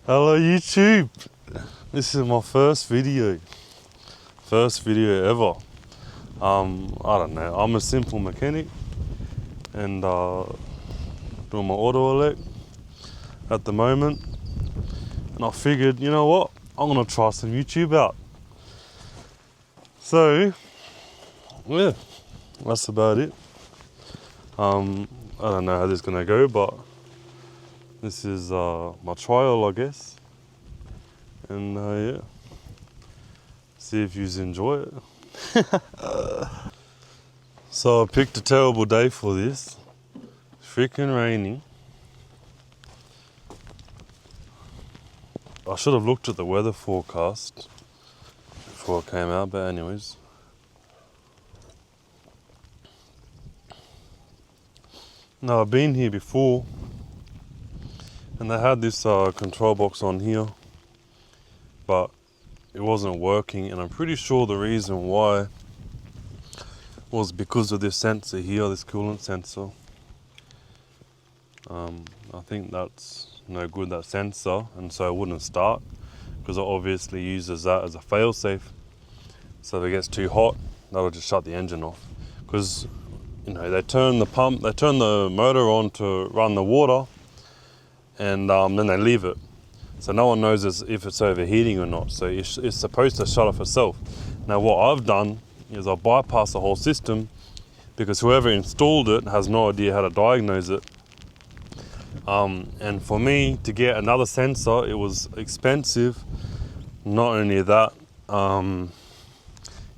Hello YouTube! This is my first video ever. I don't know, I'm a simple mechanic and doing my auto elect at the moment, and I figured, you know what, I'm gonna try some YouTube out. So yeah, that's about it. I don't know how this is gonna go, but this is my trial, I guess, and yeah, see if you enjoy it. So I picked a terrible day for this. It's freaking raining. I should have looked at the weather forecast before I came out, but anyways. Now I've been here before and they had this control box on here, but it wasn't working, and I'm pretty sure the reason why was because of this sensor here, this coolant sensor. I think that's no good, that sensor, and so it wouldn't start because it obviously uses that as a fail-safe. So if it gets too hot, that'll just shut the engine off. Because you know, they turn the motor on to run the water, and then they leave it. So no one knows if it's overheating or not. So it's supposed to shut off itself. Now what I've done is I've bypassed the whole system because whoever installed it has no idea how to diagnose it. And for me to get another sensor, it was expensive. Not only that,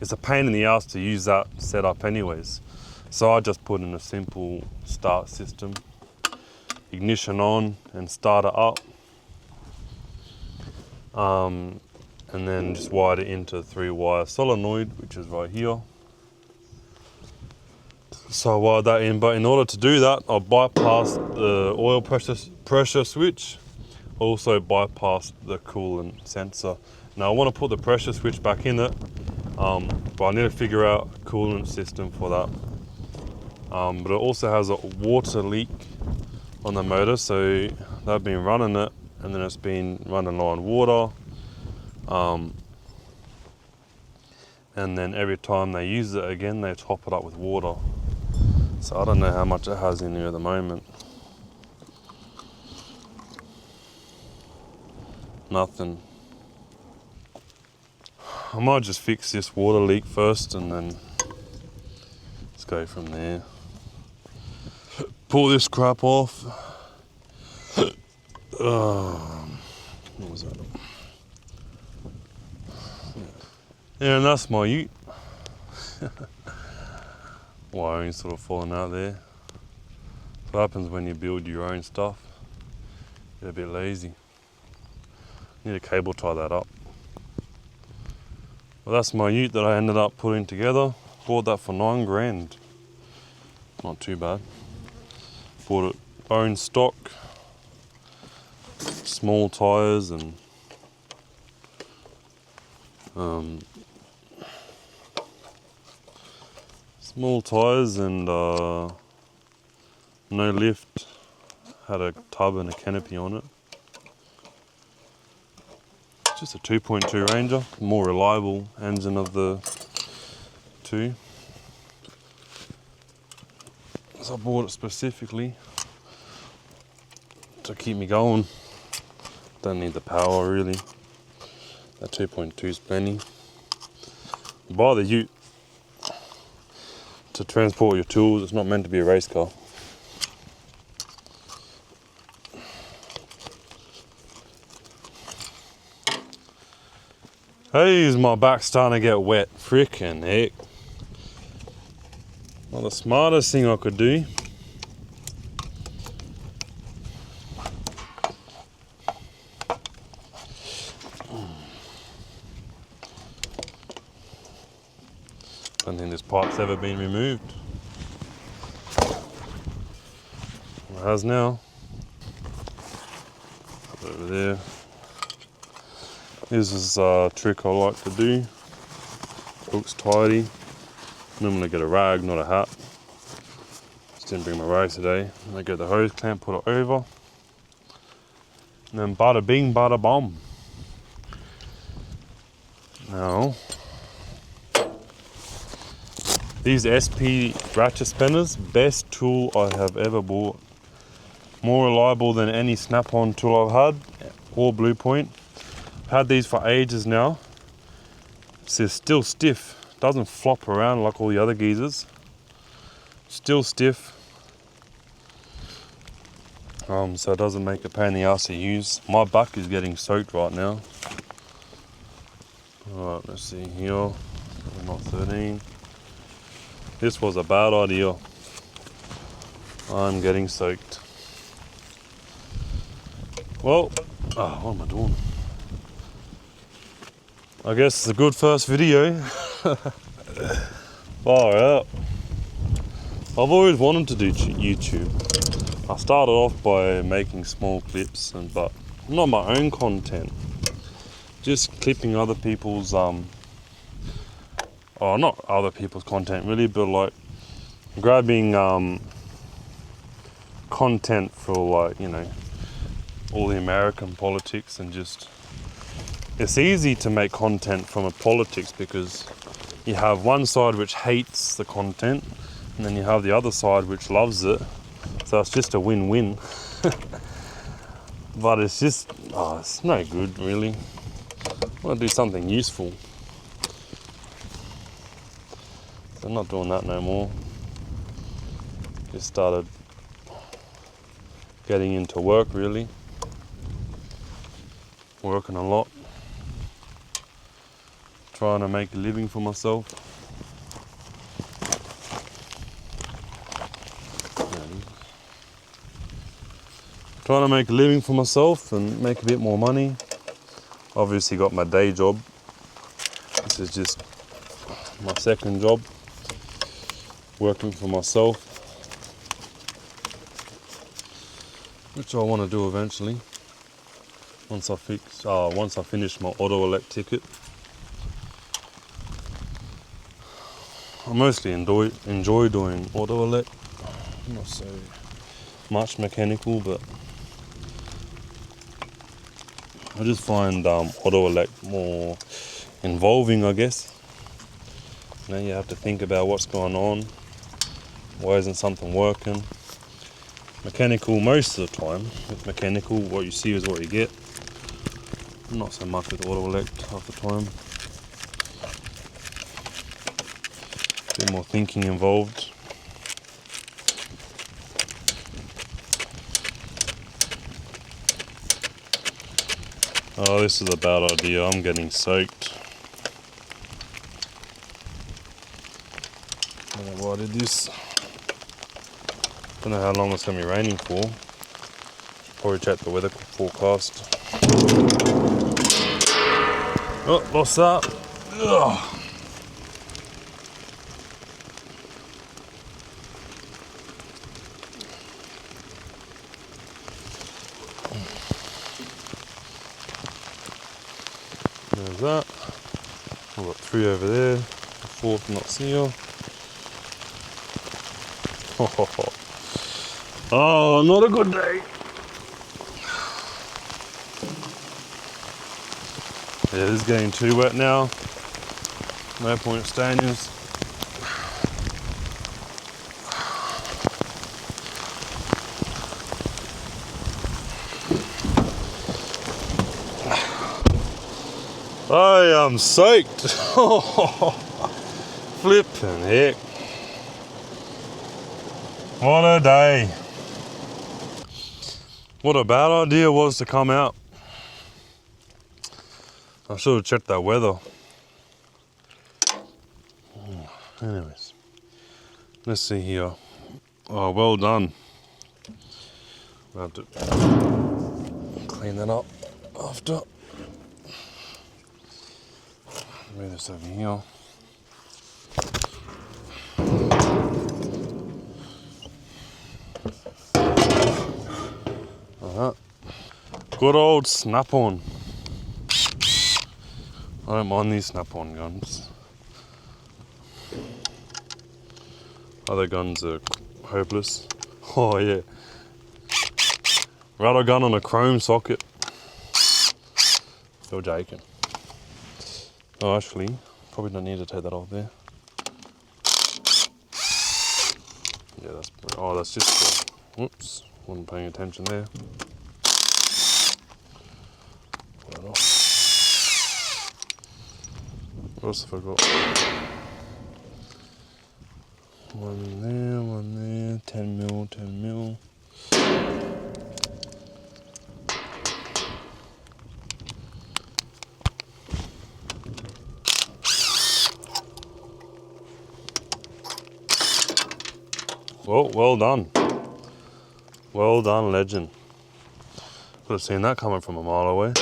it's a pain in the ass to use that setup anyways. So I just put in a simple start system, ignition on and start it up. And then just wired it into a 3-wire solenoid, which is right here. So I wired that in, but in order to do that, I bypassed the oil pressure switch. Also bypassed the coolant sensor. Now I want to put the pressure switch back in it, but I need to figure out a coolant system for that. But it also has a water leak on the motor, so they've been running it, and then it's been running low on water. And then every time they use it again, they top it up with water. So I don't know how much it has in here at the moment. Nothing. I might just fix this water leak first and then let's go from there. Pull this crap off. What was that? Yeah, and that's my ute. Wiring sort of falling out there. That's what happens when you build your own stuff. Get a bit lazy. Need to cable tie that up. Well, that's my ute that I ended up putting together. Bought that for $9 grand. Not too bad. Bought it bone stock, small tires, and no lift. Had a tub and a canopy on it. It's just a 2.2 Ranger, more reliable engine of the two. So I bought it specifically to keep me going. Don't need the power really. That 2.2 is plenty. Buy the ute to transport your tools. It's not meant to be a race car. Hey, is my back starting to get wet? Frickin' heck. Well, the smartest thing I could do I don't think this pipe's ever been removed. It has now. Over there. This is a trick I like to do. Looks tidy. Normally get a rag, not a hat. Just didn't bring my rag today. I get the hose clamp, put it over. And then bada bing, bada bomb. Now, these SP ratchet spinners, best tool I have ever bought. More reliable than any snap-on tool I've had, or Blue Point. I've had these for ages now. It's still stiff, doesn't flop around like all the other geezers. Still stiff. So it doesn't make a pain in the ass to use. My back is getting soaked right now. Alright, let's see here. Not 13. This was a bad idea. I'm getting soaked. Well, what am I doing? I guess it's a good first video. Far out. I've always wanted to do YouTube. I started off by making small clips, but not my own content. Just clipping other people's, not other people's content really, but like grabbing content for like, all the American politics, and just, it's easy to make content from a politics because you have one side which hates the content and then you have the other side which loves it. So it's just a win-win. But it's just, it's no good really. I want to do something useful. So I'm not doing that no more. Just started getting into work really. Working a lot. Trying to make a living for myself. Trying to make a living for myself and make a bit more money. Obviously got my day job. This is just my second job. Working for myself. Which I want to do eventually. Once I finish my auto elect ticket. I mostly enjoy doing auto elect. Not so much mechanical, but I just find auto elect more involving, I guess. Now you have to think about what's going on. Why isn't something working? Mechanical, most of the time, with mechanical, what you see is what you get. Not so much with auto elect half the time. A bit more thinking involved. Oh, this is a bad idea. I'm getting soaked. I don't know why I did this. Don't know how long it's going to be raining for. Probably check the weather forecast. Oh, lost that. Ugh. There's that. I've got 3 over there. The 4th not here. Oh, not a good day. Yeah, this is getting too wet now. No point staying in this. I am soaked. Flippin' heck. What a day. What a bad idea was to come out. I should have checked that weather. Anyways, let's see here. Oh, well done. I'll have to clean that up after. Move this over here. Alright. Good old snap-on. I don't mind these snap-on guns. Other guns are hopeless. Oh yeah. Rattle gun on a chrome socket. You're joking. Oh, actually, probably don't need to take that off there. Yeah, that's just the, whoops, wasn't paying attention there. Pull that off. What else have I got? One there, 10 mil, 10 mil. Well done. Well done, legend. Could have seen that coming from a mile away.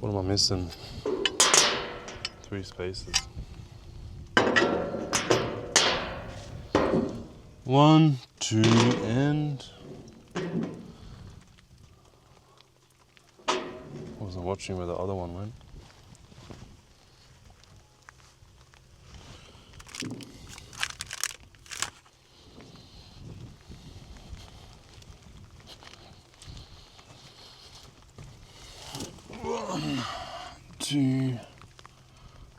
What am I missing? 3 spaces. 1, 2, and... Wasn't watching where the other one went. One, 2.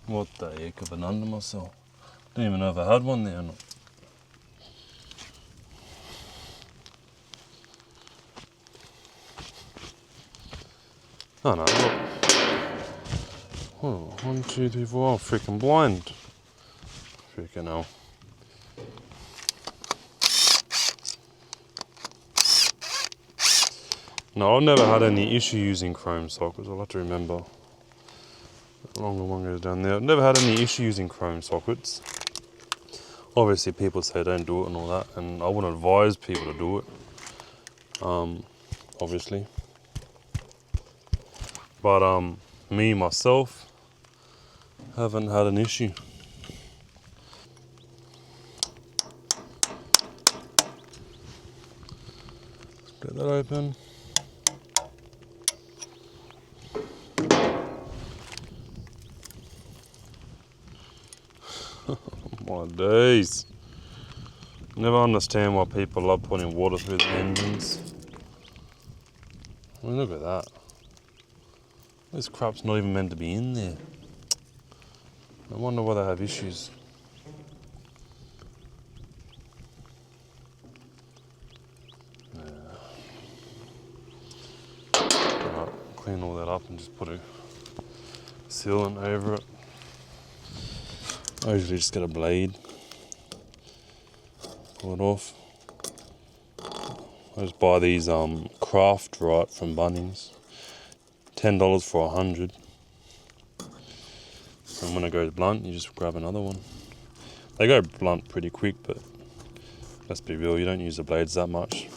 What the heck, I've been under myself. Don't even know if I had one there or not. Oh no, look. Oh, 1, 2, 3, 4. I'm freaking blind. Freaking hell. No, I've never had any issue using chrome sockets. I'll have to remember. The longer one goes down there. I've never had any issue using chrome sockets. Obviously, people say don't do it and all that, and I wouldn't advise people to do it. Obviously. But me myself haven't had an issue. Get that open. My days. Never understand why people love putting water through the engines. I mean, look at that. This crap's not even meant to be in there. I wonder why they have issues. Right, clean all that up and just put a sealant over it. I usually just get a blade, pull it off. I just buy these craft right from Bunnings. $10 for 100. And when it goes blunt, you just grab another one. They go blunt pretty quick, but let's be real, you don't use the blades that much.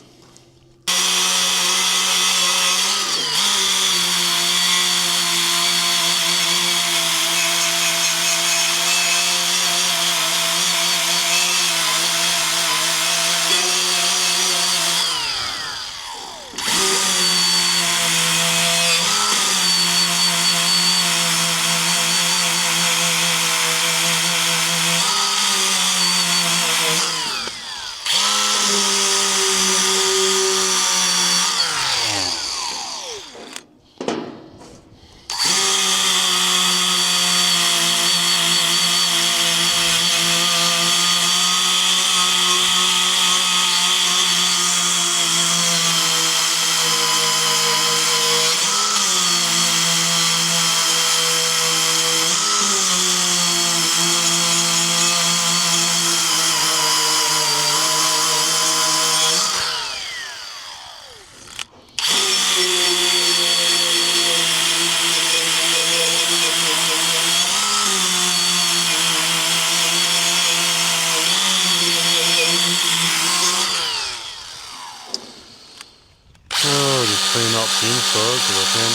Clean up the inside because I can.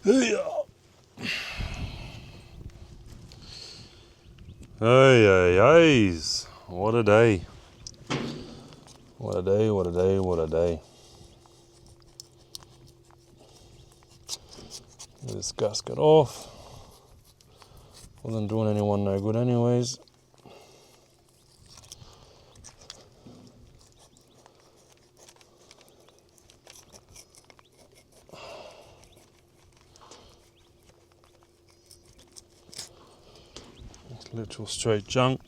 Hey, what a day. What a day, what a day, what a day. Get this gasket off. Wasn't doing anyone no good anyways. Literal straight junk.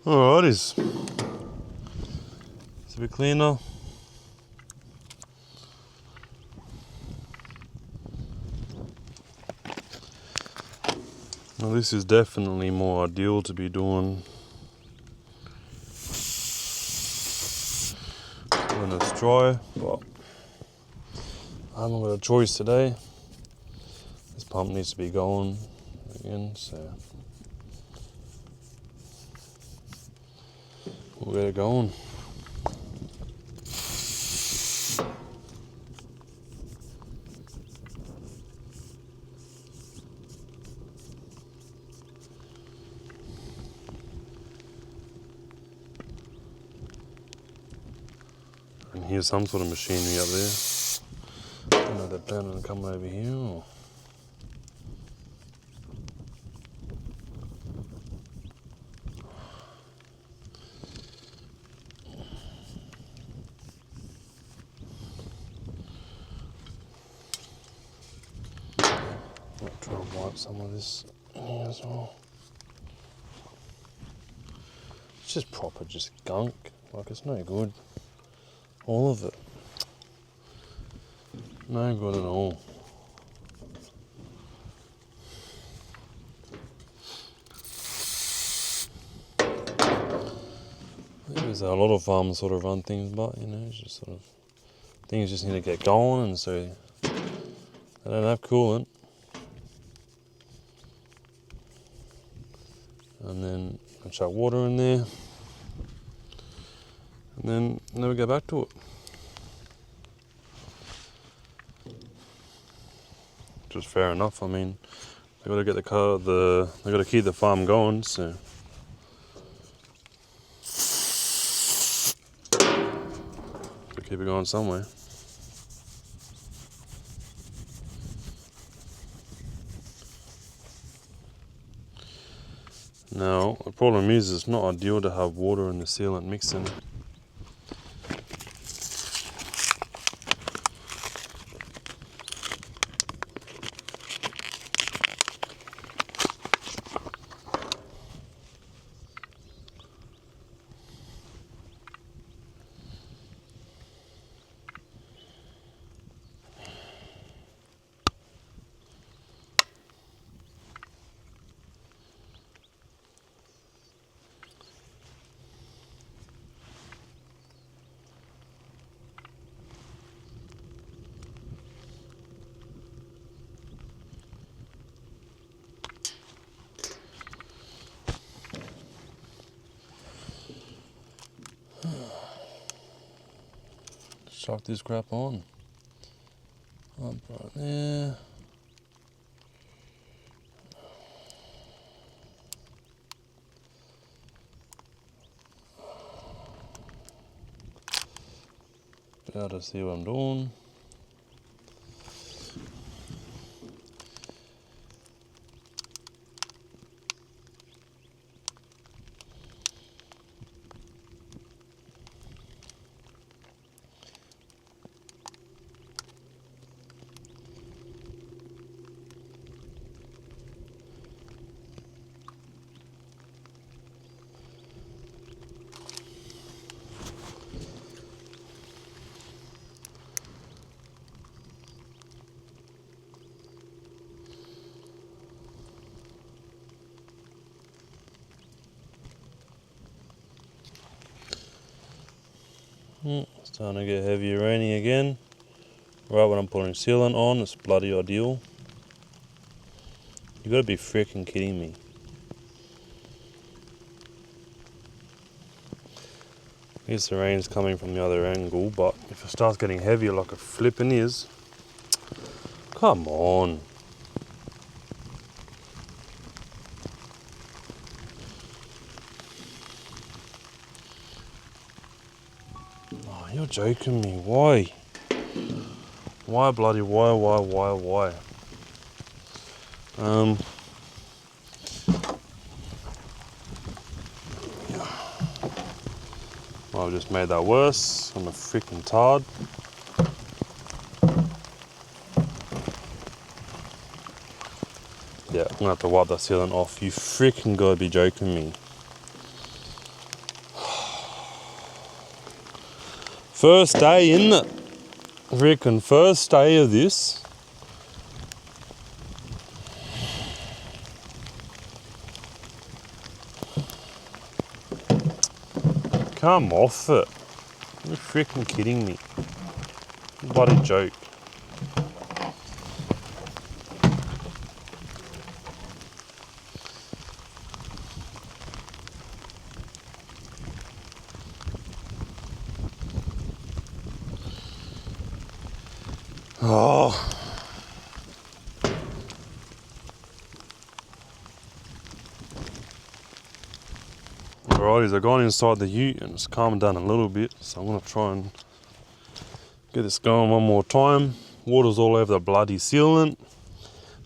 Alrighties. It's a bit cleaner. Now this is definitely more ideal to be doing when it's dry, but I haven't got a choice today. This pump needs to be going again, so we'll get it going. And here's some sort of machinery up there. I don't know if they're planning to come over here or... I'll try and wipe some of this in here as well. It's just proper just gunk, like it's no good. All of it. No good at all. There's a lot of farms sort of run things, but you know, it's just sort of things just need to get going, and so they don't have coolant. And then I chuck water in there, and then never go back to it. Which is fair enough. I mean, they got to get they got to keep the farm going, so. Keep it going somewhere. Now, the problem is it's not ideal to have water and the sealant mixing. chuck this crap on. Up right there. Be able to see what I'm doing. It's starting to get heavy and rainy again. Right when I'm putting sealant on, it's bloody ideal. You gotta be freaking kidding me. I guess the rain's coming from the other angle, but if it starts getting heavier like it flipping is, come on. Oh, you're joking me. Why? Why bloody why? Well, I've just made that worse. I'm a freaking tard. Yeah, I'm gonna have to wipe that sealant off. You freaking gotta be joking me. First day, isn't it? Freaking first day of this. Come off it. You're freaking kidding me. Bloody joke. Oh. Alrighties, I've gone inside the ute and it's calmed down a little bit, so I'm gonna try and get this going one more time. Water's all over the bloody sealant.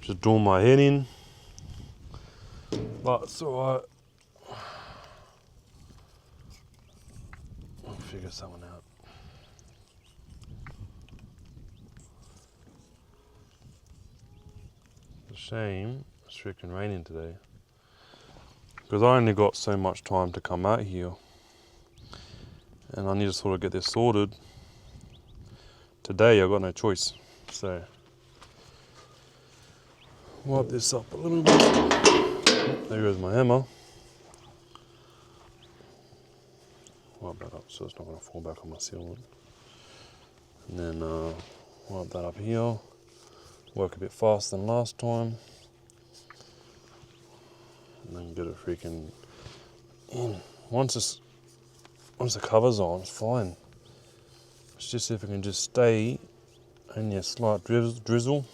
Just draw my head in. But it's alright. I'll figure something out. It's a shame it's freaking raining today. Because I only got so much time to come out here. And I need to sort of get this sorted. Today I've got no choice. So, wipe this up a little bit. Oh, there goes my hammer. Wipe that up so it's not going to fall back on my sealant. And then wipe that up here. Work a bit faster than last time. And then get it freaking in. Once the cover's on, it's fine. It's just if it can just stay only a slight drizzle.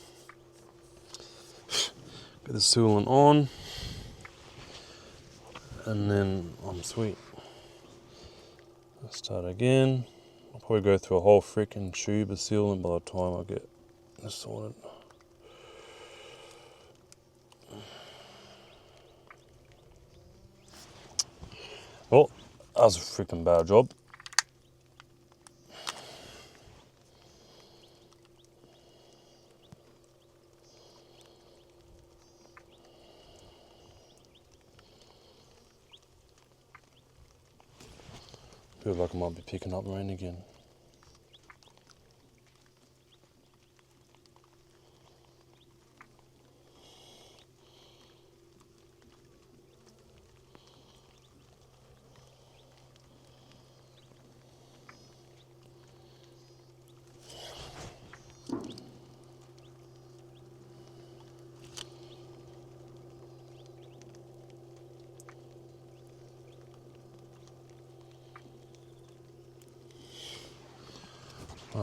Get the sealant on. And then I'm sweet. Let's start again. I'll probably go through a whole freaking tube of sealant by the time I get this sorted. Well, that was a freaking bad job. Feels like I might be picking up rain again.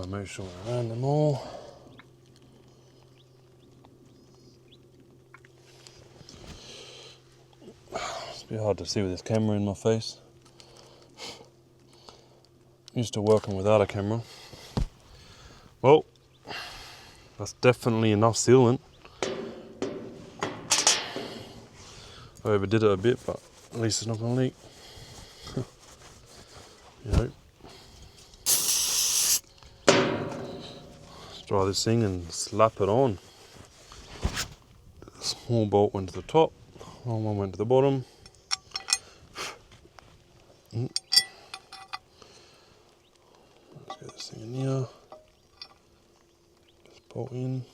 Try and make sure I round them all. It's a bit hard to see with this camera in my face. Used to working without a camera. Well, that's definitely enough sealant. I overdid it a bit, but at least it's not going to leak. You know. Let's dry this thing and slap it on. The small bolt went to the top, long one went to the bottom. Let's get this thing in here. Just bolt in.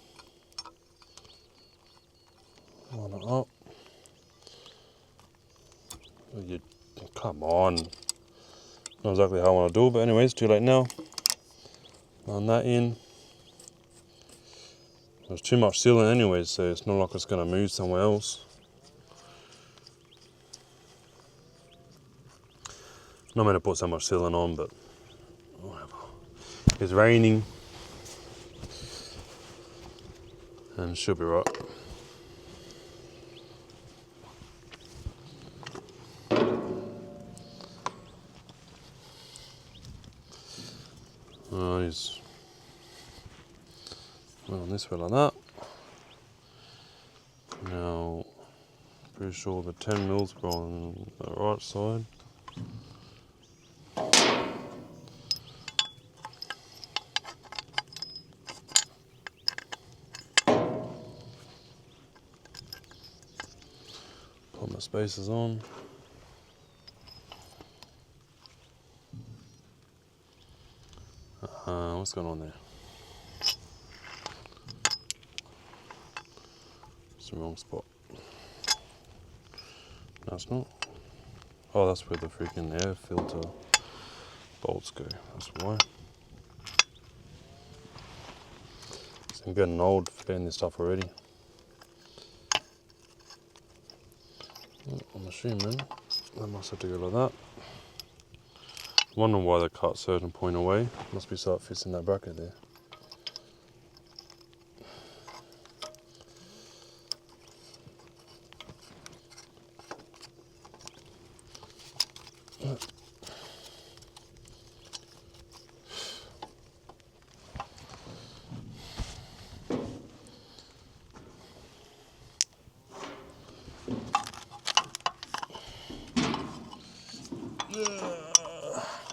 Line it up. Come on. Not exactly how I want to do it, but anyways, too late now. Line that in. There's too much sealant anyways, so it's not like it's going to move somewhere else. Not meant to put so much sealant on, but whatever. It's raining, and it should be right. He's on this way like that. Now, pretty sure the 10 mils are on the right side. Put my spacers on. What's going on there? It's the wrong spot. No, it's not. Oh, that's where the freaking air filter bolts go. That's why. So I'm getting old forgetting this stuff already. I'm assuming that must have to go like that. Wondering why they cut a certain point away. Must be so it fits in that bracket there.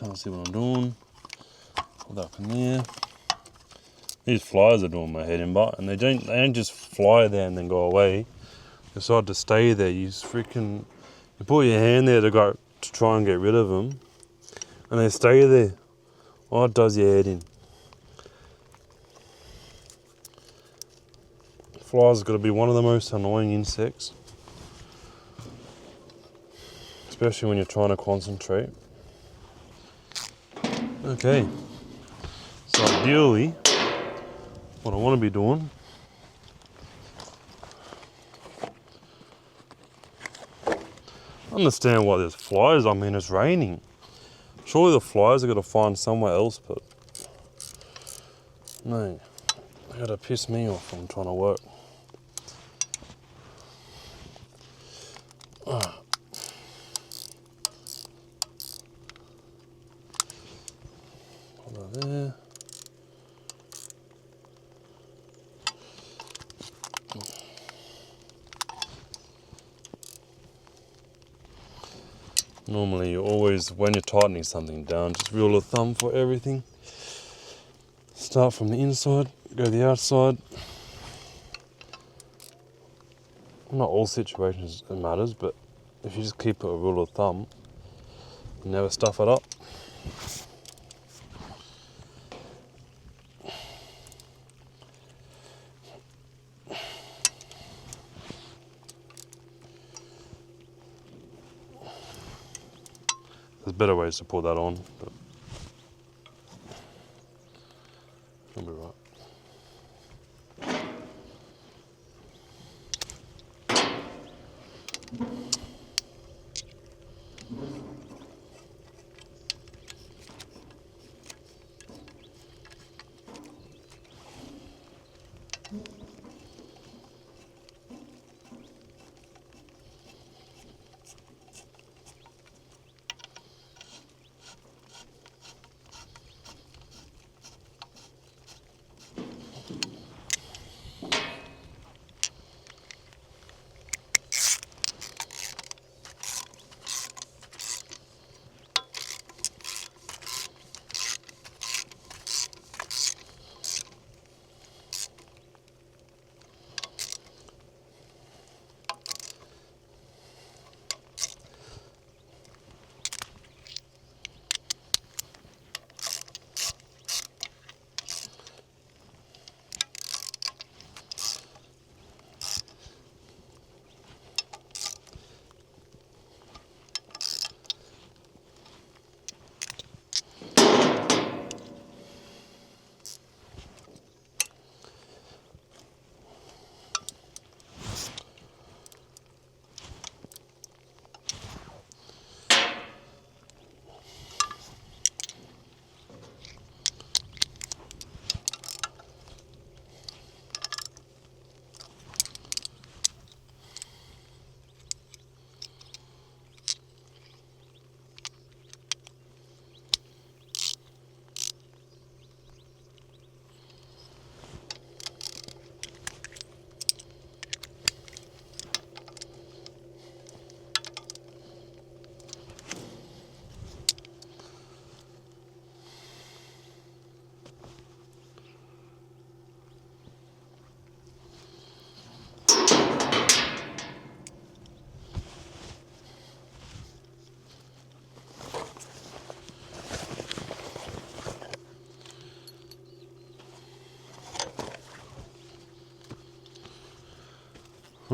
Let's see what I'm doing. Put that up in there. These flies are doing my head in, but and they don't just fly there and then go away. They decide to stay there. You put your hand there to try and get rid of them, and they stay there. Oh, it does your head in. Flies have got to be one of the most annoying insects, especially when you're trying to concentrate. Okay, so ideally, what I want to be doing I understand why there's flies. I mean, it's raining. Surely the flies are going to find somewhere else, but no, they got to piss me off when I'm trying to work. Put that there. Normally, you always, when you're tightening something down, just rule of thumb for everything. Start from the inside, go to the outside. Not all situations it matters, but if you just keep it a rule of thumb, you never stuff it up. There's better ways to put that on, but it'll be right.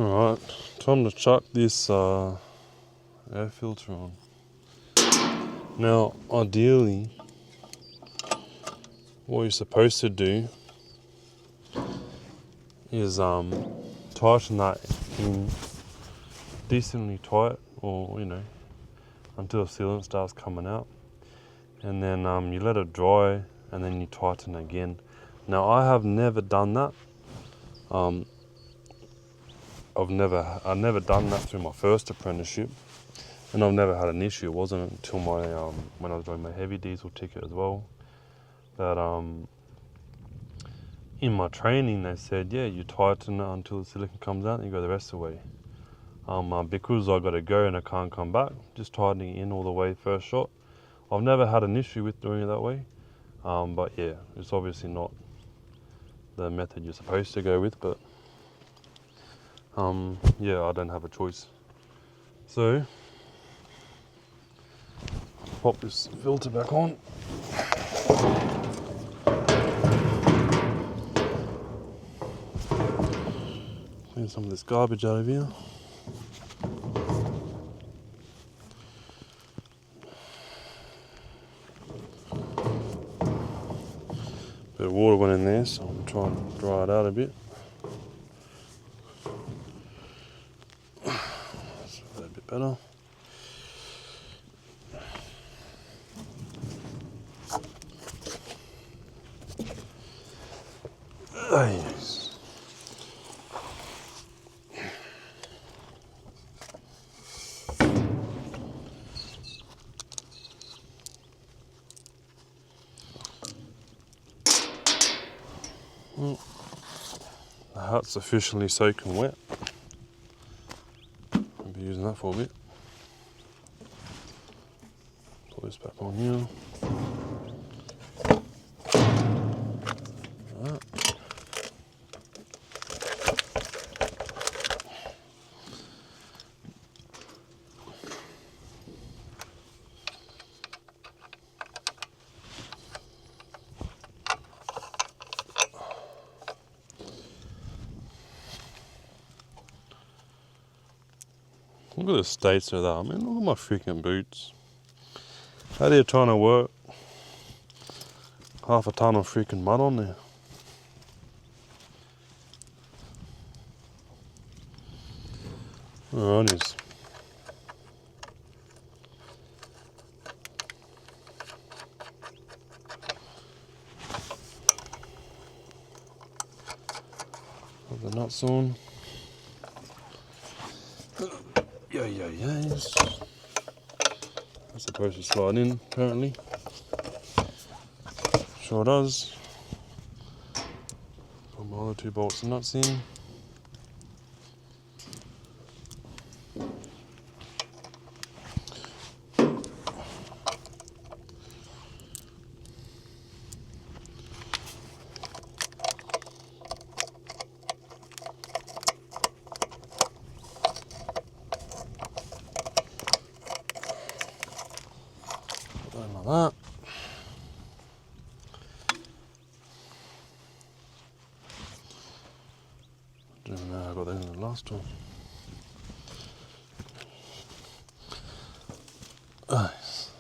Alright, time to chuck this air filter on. Now, ideally, what you're supposed to do is tighten that in decently tight, or until the sealant starts coming out, and then you let it dry, and then you tighten again. Now, I have never done that. I've never done that through my first apprenticeship, and I've never had an issue. It wasn't until my when I was doing my heavy diesel ticket as well that in my training they said, yeah, you tighten it until the silicon comes out and you go the rest of the way. Because I got to go and I can't come back, just tightening it in all the way first shot. I've never had an issue with doing it that way, but yeah, it's obviously not the method you're supposed to go with, but yeah, I don't have a choice. So, pop this filter back on. Clean some of this garbage out of here. Bit of water went in there, so I'm trying to dry it out a bit. That's a bit better. Yes. Well, the hat's officially soaking wet. I'll be using that for a bit. Put this back on here. Like that. Look at the states of that. I mean, look at my freaking boots. How are you trying to work? Half a ton of freaking mud on there. Alrighties. Put the nuts on. Yes. That's supposed to slide in, apparently. Sure does. Put my other 2 bolts and nuts in. Like that. Don't know how I got that in the last one. Nice.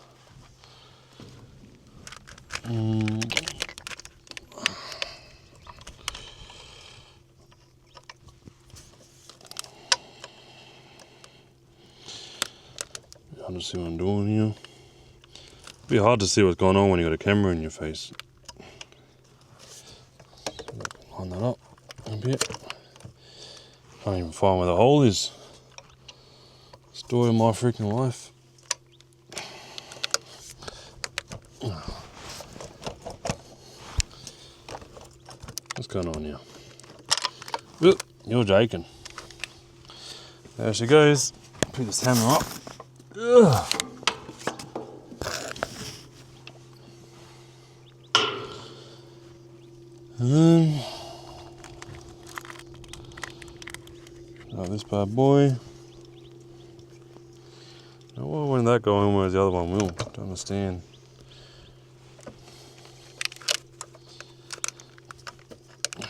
Hard to see what I'm doing here. It'd be hard to see what's going on when you got a camera in your face. Line that up a bit. Can't even find where the hole is. Story of my freaking life. What's going on here? Oop, you're joking. There she goes. Pick this hammer up. Ugh. This bad boy. Now, why wouldn't that go in whereas the other one will? Don't understand.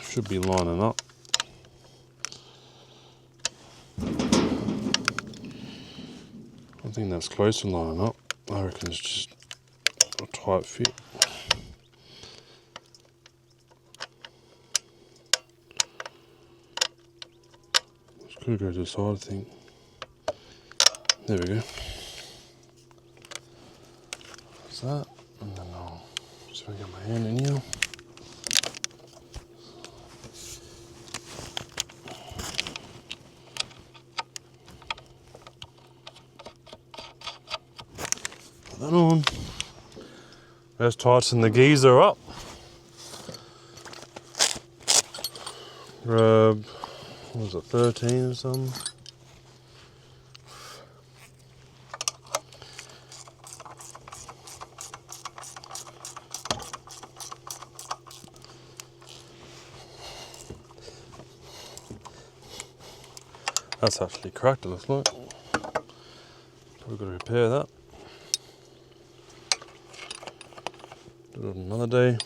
Should be lining up. I think that's close to lining up. I reckon it's just a tight fit. It's gonna go to the side, I think. There we go. That's that. And then I'll just get my hand in here. Put that on. Let's tighten the geezer up. Grab, what was it, 13 or something? That's actually cracked, it looks like. We've got to repair that. Do it another day.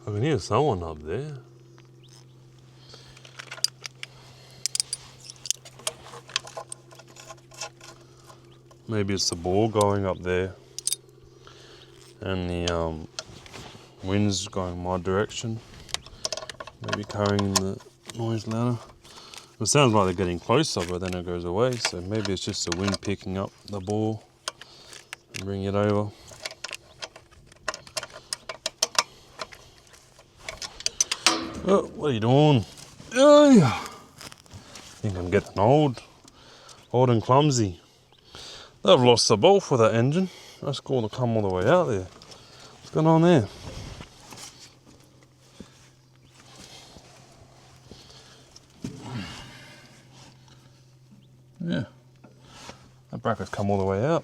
I can hear someone up there. Maybe it's the ball going up there and the wind's going my direction. Maybe carrying the noise louder. It sounds like they're getting closer, but then it goes away. So maybe it's just the wind picking up the ball and bringing it over. Oh, what are you doing? I think I'm getting old and clumsy. They've lost the ball for that engine. That's got to come all the way out there. What's going on there? Yeah, that bracket's come all the way out.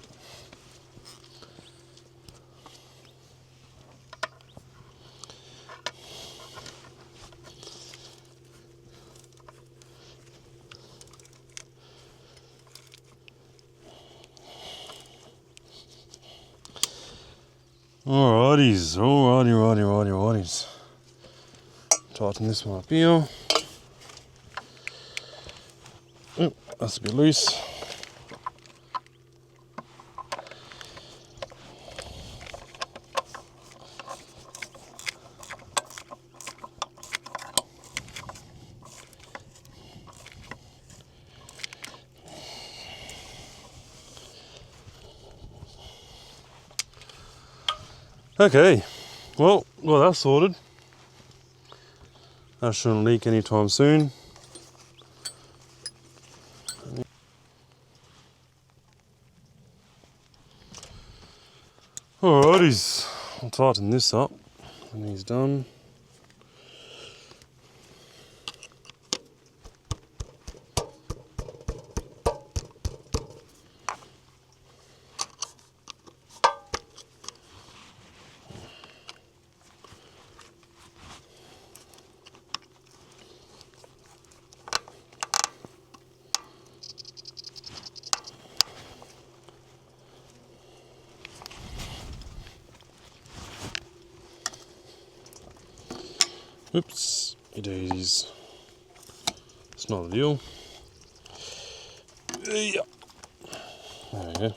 Alrighties. Tighten this one up here. Oh, that's a bit loose. Okay, well, that's sorted. That shouldn't leak anytime soon. Alrighties, I'll tighten this up when he's done. Oops, daisies. It's not a deal. Yeah. There we go.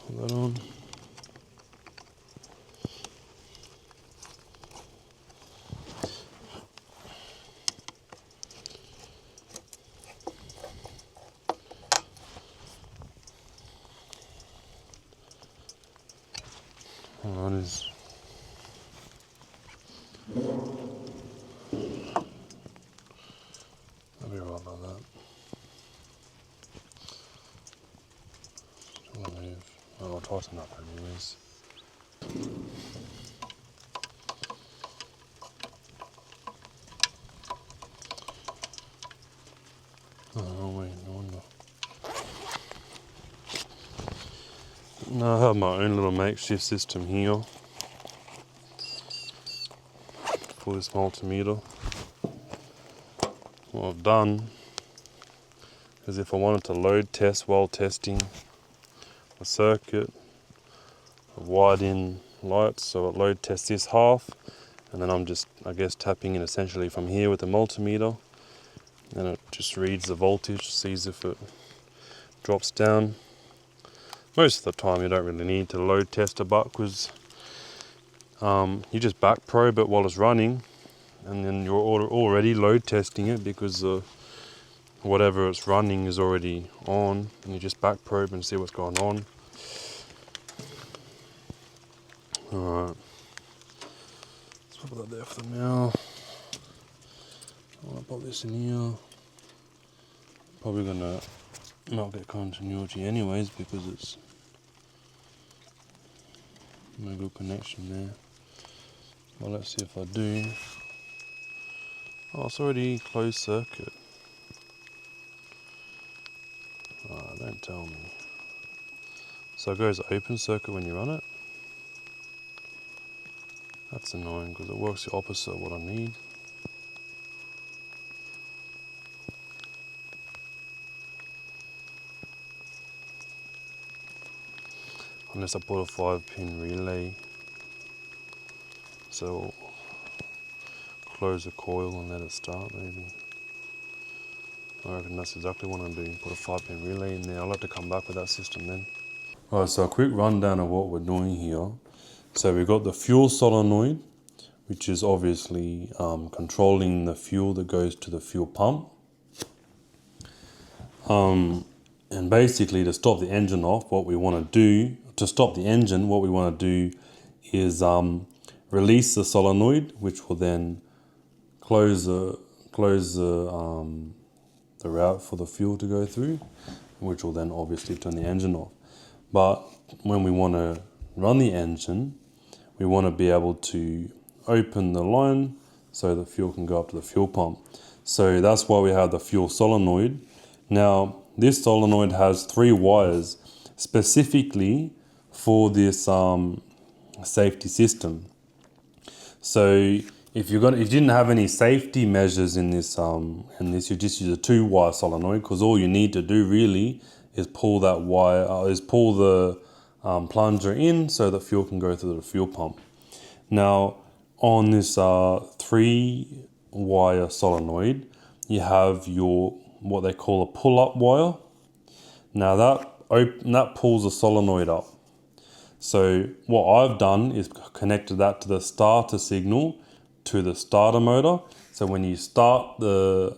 Put that on. Alrighties. I'll be right like that. I'll tighten up anyways. Oh wait, no wonder. Now I have my own little makeshift system here for this multimeter. What I've done is, if I wanted to load test while testing a circuit, I've wired in lights so it load tests this half, and then I'm just, I guess, tapping in essentially from here with the multimeter, and it just reads the voltage, sees if it drops down. Most of the time you don't really need to load test a butt, because you just back probe it while it's running, and then you're already load testing it because whatever it's running is already on, and you just back probe and see what's going on. Alright, let's put that there for now. I'll put this in here. Probably gonna not get continuity anyways because it's no good connection there. Well, let's see if I do. Oh, it's already closed circuit. Oh, don't tell me. So it goes open circuit when you run it? That's annoying because it works the opposite of what I need. Unless I put a 5-pin relay. So close the coil and let it start maybe. I reckon that's exactly what I'm doing. Put a 5-pin relay in there. I'll have to come back with that system then. Alright, so a quick rundown of what we're doing here. So we've got the fuel solenoid, which is obviously controlling the fuel that goes to the fuel pump. And basically, to stop the engine off, what we want to do, is release the solenoid, which will then close the route for the fuel to go through, which will then obviously turn the engine off. But when we want to run the engine, we want to be able to open the line so the fuel can go up to the fuel pump. So that's why we have the fuel solenoid. Now, this solenoid has 3 wires specifically for this safety system. So if you didn't have any safety measures in this, you just use a 2-wire solenoid, because all you need to do really is pull that wire, pull the plunger in so that fuel can go through the fuel pump. Now, on this 3-wire solenoid, you have your what they call a pull-up wire. Now that pulls the solenoid up. So what I've done is connected that to the starter signal to the starter motor. So when you start the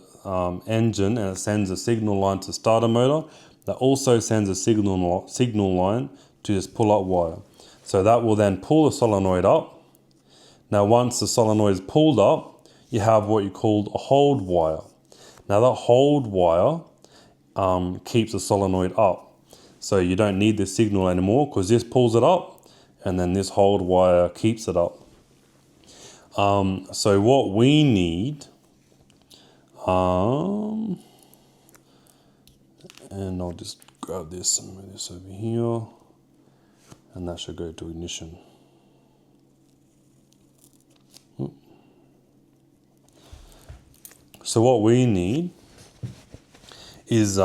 engine and it sends a signal line to the starter motor, that also sends a signal line to this pull-up wire. So that will then pull the solenoid up. Now once the solenoid is pulled up, you have what you call a hold wire. Now that hold wire keeps the solenoid up. So you don't need this signal anymore, because this pulls it up and then this hold wire keeps it up. So what we need, and I'll just grab this and move this over here, and that should go to ignition. So what we need is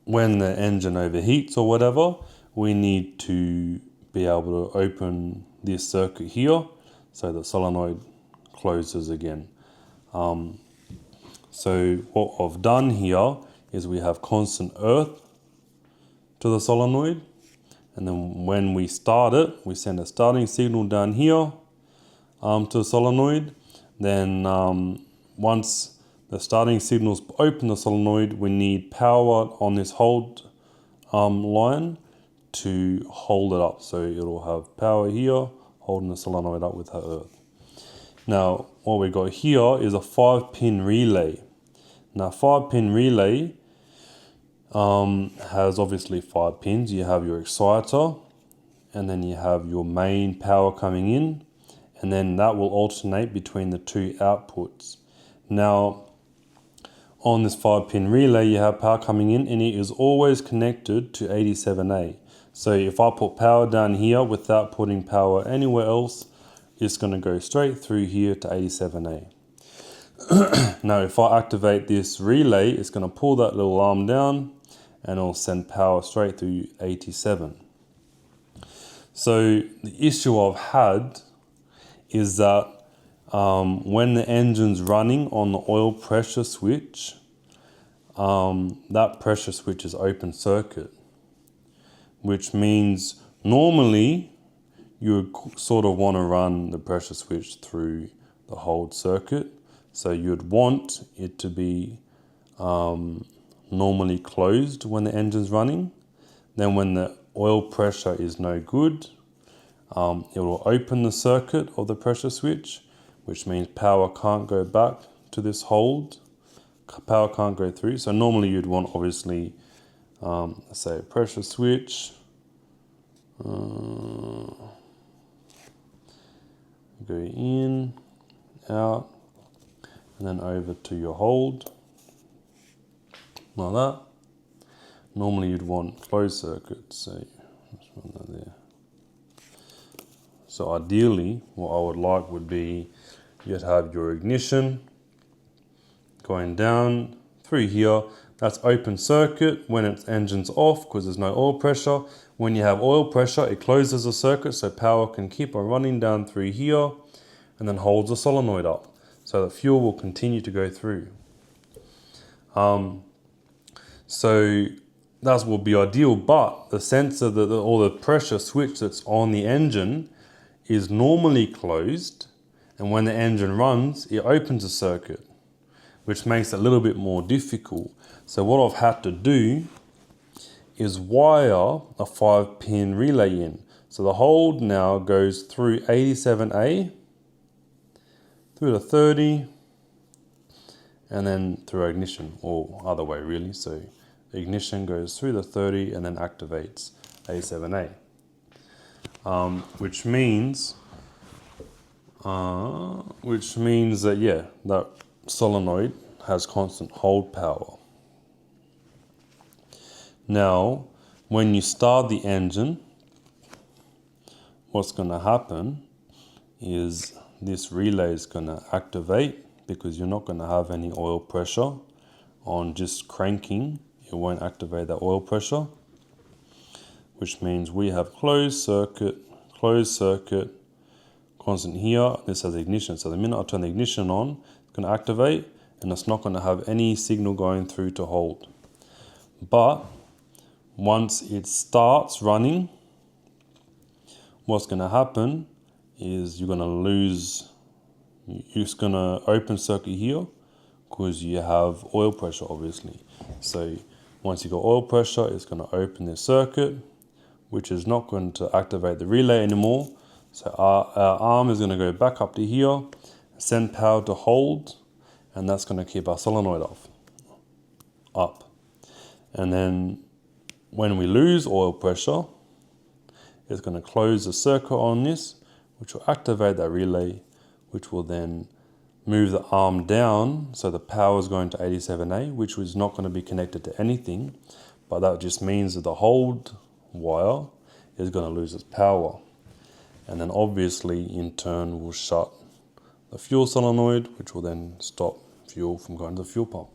when the engine overheats or whatever, we need to be able to open this circuit here so the solenoid closes again. So what I've done here is we have constant earth to the solenoid, and then when we start it, we send a starting signal down here to the solenoid. Then once the starting signals open the solenoid, we need power on this hold line to hold it up. So it'll have power here, holding the solenoid up with that earth. Now, what we got here is a 5-pin relay. Now, 5-pin relay has obviously 5 pins. You have your exciter, and then you have your main power coming in, and then that will alternate between the 2 outputs. Now, on this 5-pin relay, you have power coming in, and it is always connected to 87A. So if I put power down here without putting power anywhere else, it's going to go straight through here to 87A. Now if I activate this relay, it's going to pull that little arm down and it'll send power straight through 87. So the issue I've had is that when the engine's running on the oil pressure switch, that pressure switch is open circuit, which means normally you would sort of want to run the pressure switch through the hold circuit. So you'd want it to be normally closed when the engine's running. Then when the oil pressure is no good, it will open the circuit of the pressure switch, which means power can't go back to this hold. Power can't go through. So normally you'd want, obviously, say a pressure switch. Go in, out, and then over to your hold, like that. Normally you'd want closed circuit, so let's run that there. So ideally, what I would like would be you'd have your ignition going down through here. That's open circuit when its engine's off because there's no oil pressure. When you have oil pressure, it closes the circuit so power can keep on running down through here and then holds the solenoid up so that fuel will continue to go through. So that will be ideal, but the sensor or the pressure switch that's on the engine is normally closed, and when the engine runs, it opens the circuit, which makes it a little bit more difficult. So what I've had to do is wire a 5-pin relay in. So the hold now goes through 87A, through to 30, and then through ignition, or other way really. So the ignition goes through the 30 and then activates A7A, which means that, yeah, that solenoid has constant hold power. Now, when you start the engine, what's going to happen is this relay is going to activate because you're not going to have any oil pressure on just cranking. It won't activate that oil pressure, which means we have closed circuit, constant here. This has ignition. So the minute I turn the ignition on, it's going to activate and it's not going to have any signal going through to hold. But once it starts running, what's going to happen is you're going to lose, it's going to open circuit here because you have oil pressure, obviously. So once you got oil pressure, it's going to open this circuit, which is not going to activate the relay anymore. So our arm is going to go back up to here, send power to hold, and that's going to keep our solenoid up. And then when we lose oil pressure, it's going to close the circuit on this, which will activate that relay, which will then move the arm down. So the power is going to 87A, which is not going to be connected to anything, but that just means that the hold wire is going to lose its power. And then obviously in turn will shut the fuel solenoid, which will then stop fuel from going to the fuel pump.